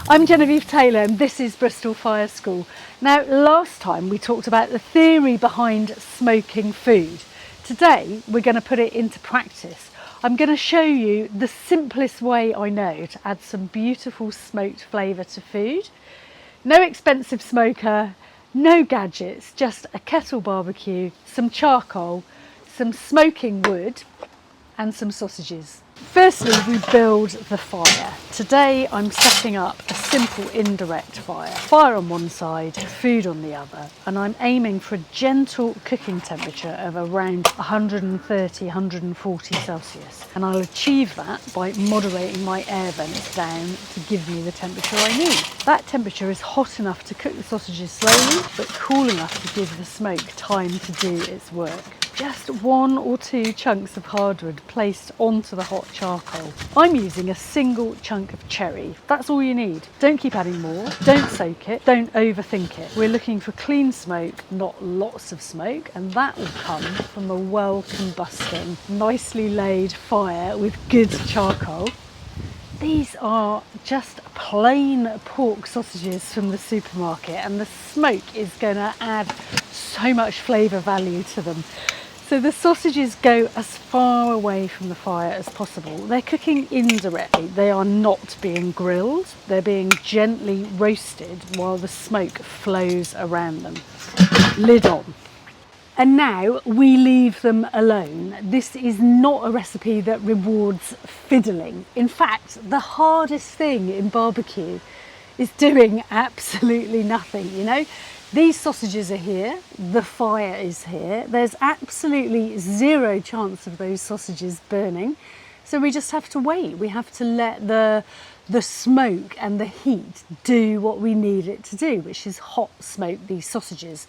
I'm Genevieve Taylor and this is Bristol Fire School. Now, last time we talked about the theory behind smoking food. Today we're going to put it into practice. I'm going to show you the simplest way I know to add some beautiful smoked flavour to food. No expensive smoker, no gadgets, just a Kettle BBQ, some charcoal, some smoking wood and some sausages. Firstly, we build the fire. Today I'm setting up a simple indirect fire. Fire on one side, food on the other, and I'm aiming for a gentle cooking temperature of around 130, 140 Celsius. And I'll achieve that by moderating my air vents down to give me the temperature I need. That temperature is hot enough to cook the sausages slowly, but cool enough to give the smoke time to do its work. Just 1 or 2 chunks of hardwood placed onto the hot charcoal. I'm using a single chunk of cherry. That's all you need. Don't keep adding more. Don't soak it. Don't overthink it. We're looking for clean smoke, not lots of smoke, and that will come from a well combusting, nicely laid fire with good charcoal. These are just plain pork sausages from the supermarket, and the smoke is going to add so much flavour value to them. So the sausages go as far away from the fire as possible. They're cooking indirectly. They are not being grilled. They're being gently roasted while the smoke flows around them. Lid on. And now we leave them alone. This is not a recipe that rewards fiddling. In fact, the hardest thing in barbecue is doing absolutely nothing, you know? These sausages are here, the fire is here, there's absolutely zero chance of those sausages burning, so we just have to wait. We have to let the smoke and the heat do what we need it to do, which is hot smoke these sausages.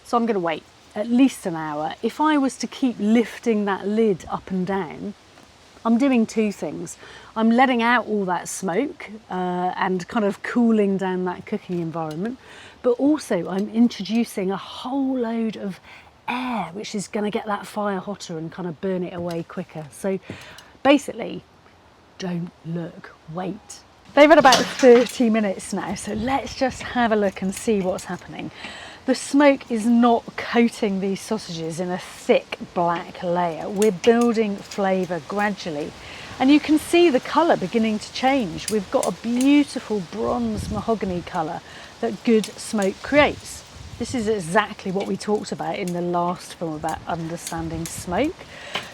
So I'm going to wait at least an hour. If I was to keep lifting that lid up and down, I'm doing 2 things. I'm letting out all that smoke and kind of cooling down that cooking environment, but also I'm introducing a whole load of air, which is going to get that fire hotter and kind of burn it away quicker. So basically, don't look, wait. They've had about 30 minutes now, so let's just have a look and see what's happening. The smoke is not coating these sausages in a thick black layer. We're building flavour gradually. And you can see the colour beginning to change. We've got a beautiful bronze mahogany colour that good smoke creates. This is exactly what we talked about in the last film about understanding smoke.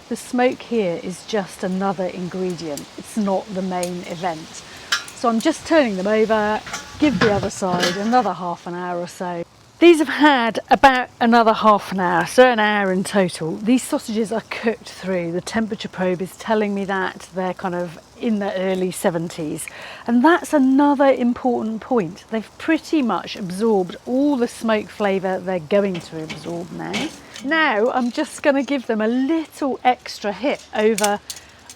The smoke here is just another ingredient. It's not the main event. So I'm just turning them over, give the other side another half an hour or so. These have had about another half an hour, so an hour in total. These sausages are cooked through. The temperature probe is telling me that they're kind of in the early 70s. And that's another important point. They've pretty much absorbed all the smoke flavour they're going to absorb now. Now I'm just going to give them a little extra hit over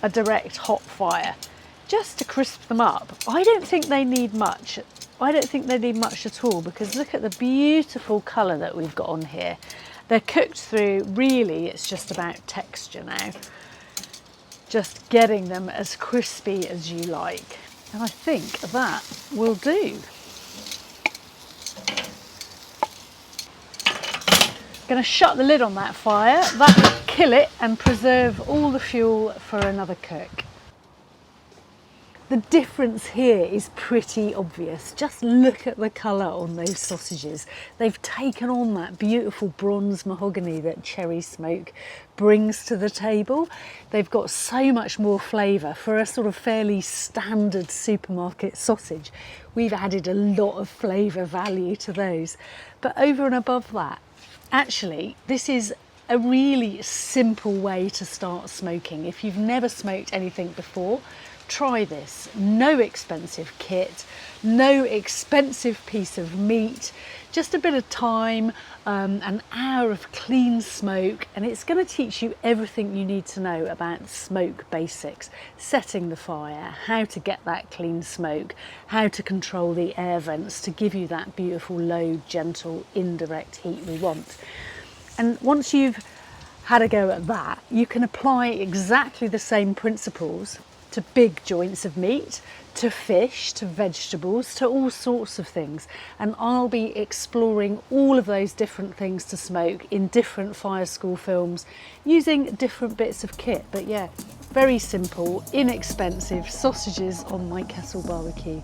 a direct hot fire, just to crisp them up. I don't think they need much. I don't think they need much at all, because look at the beautiful colour that we've got on here. They're cooked through. Really, it's just about texture now. Just getting them as crispy as you like. And I think that will do. Going to shut the lid on that fire. That will kill it and preserve all the fuel for another cook. The difference here is pretty obvious. Just look at the colour on those sausages. They've taken on that beautiful bronze mahogany that cherry smoke brings to the table. They've got so much more flavour. For a sort of fairly standard supermarket sausage, we've added a lot of flavour value to those. But over and above that, actually, this is a really simple way to start smoking. If you've never smoked anything before, try this. No expensive kit, no expensive piece of meat, just a bit of time, an hour of clean smoke, and it's going to teach you everything you need to know about smoke basics. Setting the fire, how to get that clean smoke, how to control the air vents to give you that beautiful low, gentle, indirect heat we want. And once you've had a go at that, you can apply exactly the same principles to big joints of meat, to fish, to vegetables, to all sorts of things. And I'll be exploring all of those different things to smoke in different fire school films using different bits of kit. But yeah, very simple, inexpensive sausages on my Kettle BBQ.